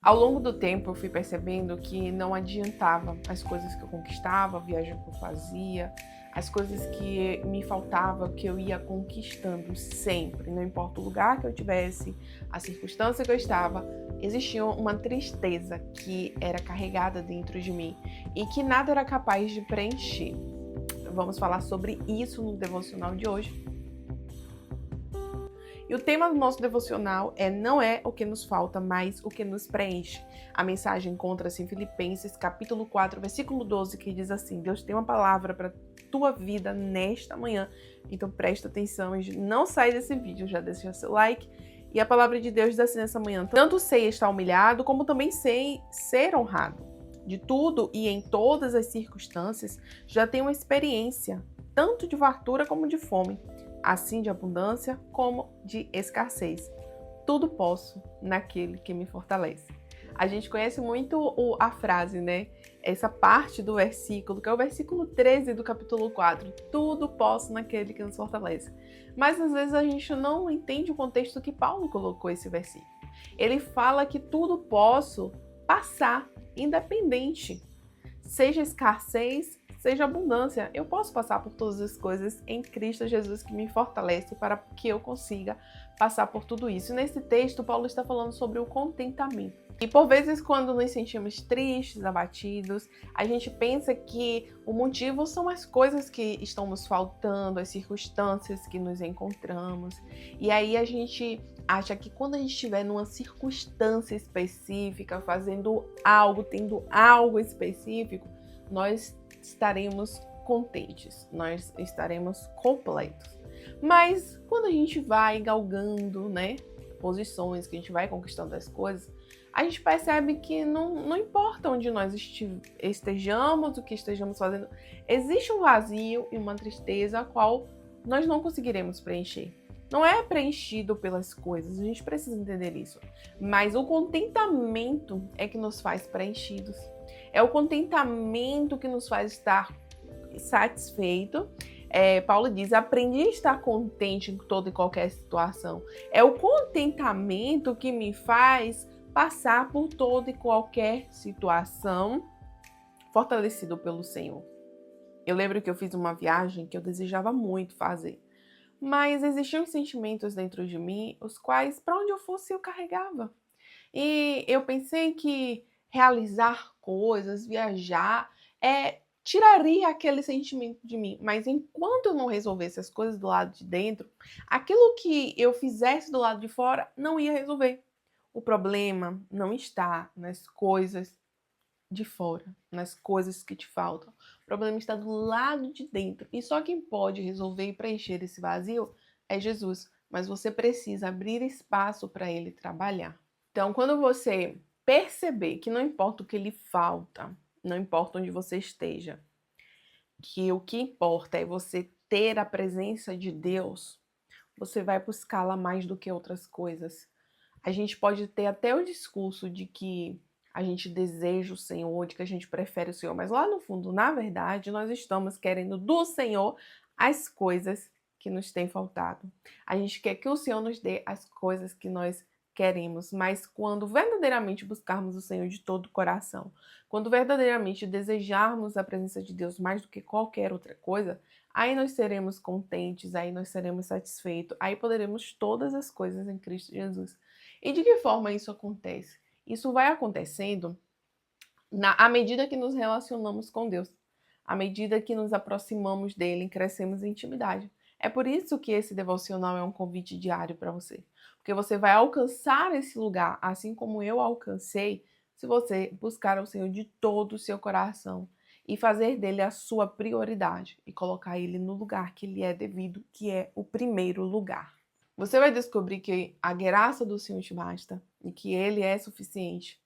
Ao longo do tempo eu fui percebendo que não adiantava as coisas que eu conquistava, a viagem que eu fazia, as coisas que me faltavam, que eu ia conquistando sempre, não importa o lugar que eu tivesse, a circunstância que eu estava, existia uma tristeza que era carregada dentro de mim e que nada era capaz de preencher. Vamos falar sobre isso no devocional de hoje. E o tema do nosso devocional não é o que nos falta, mas o que nos preenche. A mensagem encontra-se em Filipenses, capítulo 4, versículo 12, que diz assim: Deus tem uma palavra para tua vida nesta manhã. Então presta atenção e não sai desse vídeo, já deixa seu like. E a palavra de Deus diz assim nessa manhã: tanto sei estar humilhado, como também sei ser honrado. De tudo e em todas as circunstâncias, já tenho uma experiência, tanto de fartura como de fome, assim de abundância como de escassez. Tudo posso naquele que me fortalece. A gente conhece muito a frase, né? Essa parte do versículo, que é o versículo 13 do capítulo 4. Tudo posso naquele que nos fortalece. Mas às vezes a gente não entende o contexto que Paulo colocou esse versículo. Ele fala que tudo posso passar, independente. Seja escassez, seja abundância. Eu posso passar por todas as coisas em Cristo Jesus que me fortalece para que eu consiga passar por tudo isso. E nesse texto, Paulo está falando sobre o contentamento. E por vezes, quando nos sentimos tristes, abatidos, a gente pensa que o motivo são as coisas que estão nos faltando, as circunstâncias que nos encontramos. E aí a gente acha que quando a gente estiver numa circunstância específica, fazendo algo, tendo algo específico, nós estaremos contentes, nós estaremos completos. Mas quando a gente vai galgando, né, posições, que a gente vai conquistando as coisas, a gente percebe que não importa onde nós estejamos, o que estejamos fazendo, existe um vazio e uma tristeza a qual nós não conseguiremos preencher. Não é preenchido pelas coisas, a gente precisa entender isso. Mas o contentamento é que nos faz preenchidos. É o contentamento que nos faz estar satisfeito. Paulo diz: aprendi a estar contente em toda e qualquer situação. É o contentamento que me faz passar por toda e qualquer situação fortalecido pelo Senhor. Eu lembro que eu fiz uma viagem que eu desejava muito fazer, mas existiam sentimentos dentro de mim, os quais, para onde eu fosse, eu carregava. E eu pensei que realizar coisas, viajar, tiraria aquele sentimento de mim. Mas enquanto eu não resolvesse as coisas do lado de dentro, aquilo que eu fizesse do lado de fora não ia resolver. O problema não está nas coisas de fora, nas coisas que te faltam. O problema está do lado de dentro. E só quem pode resolver e preencher esse vazio é Jesus. Mas você precisa abrir espaço para ele trabalhar. Então, quando você perceber que não importa o que lhe falta, não importa onde você esteja, que o que importa é você ter a presença de Deus, você vai buscá-la mais do que outras coisas. A gente pode ter até o discurso de que a gente deseja o Senhor, de que a gente prefere o Senhor, mas lá no fundo, na verdade, nós estamos querendo do Senhor as coisas que nos têm faltado. A gente quer que o Senhor nos dê as coisas que nós queremos, mas quando verdadeiramente buscarmos o Senhor de todo o coração, quando verdadeiramente desejarmos a presença de Deus mais do que qualquer outra coisa, aí nós seremos contentes, aí nós seremos satisfeitos, aí poderemos todas as coisas em Cristo Jesus. E de que forma isso acontece? Isso vai acontecendo à medida que nos relacionamos com Deus, à medida que nos aproximamos dele e crescemos em intimidade. É por isso que esse devocional é um convite diário para você, porque você vai alcançar esse lugar, assim como eu alcancei, se você buscar o Senhor de todo o seu coração e fazer dele a sua prioridade e colocar ele no lugar que lhe é devido, que é o primeiro lugar. Você vai descobrir que a graça do Senhor te basta e que ele é suficiente,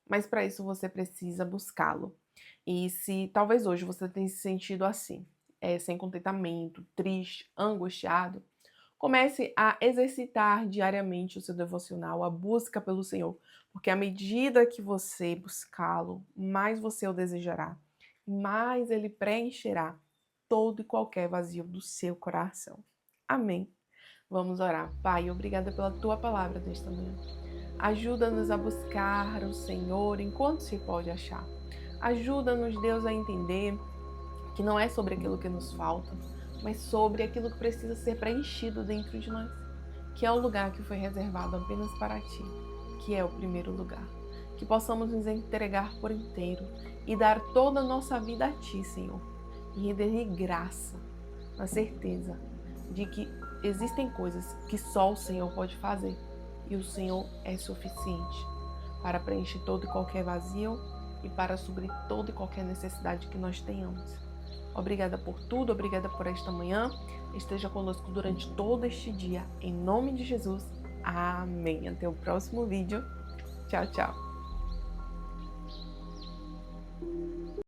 mas para isso você precisa buscá-lo. E se talvez hoje você tenha se sentido assim, sem contentamento, triste, angustiado, comece a exercitar diariamente o seu devocional, a busca pelo Senhor, porque à medida que você buscá-lo, mais você o desejará, mais ele preencherá todo e qualquer vazio do seu coração. Amém. Vamos orar. Pai, obrigada pela tua palavra desta manhã. Ajuda-nos a buscar o Senhor enquanto se pode achar. Ajuda-nos, Deus, a entender que não é sobre aquilo que nos falta, mas sobre aquilo que precisa ser preenchido dentro de nós, que é o lugar que foi reservado apenas para Ti, que é o primeiro lugar. Que possamos nos entregar por inteiro e dar toda a nossa vida a Ti, Senhor, e render graça, na certeza de que existem coisas que só o Senhor pode fazer, e o Senhor é suficiente para preencher todo e qualquer vazio e para suprir toda e qualquer necessidade que nós tenhamos. Obrigada por tudo, obrigada por esta manhã. Esteja conosco durante todo este dia. Em nome de Jesus. Amém. Até o próximo vídeo. Tchau, tchau.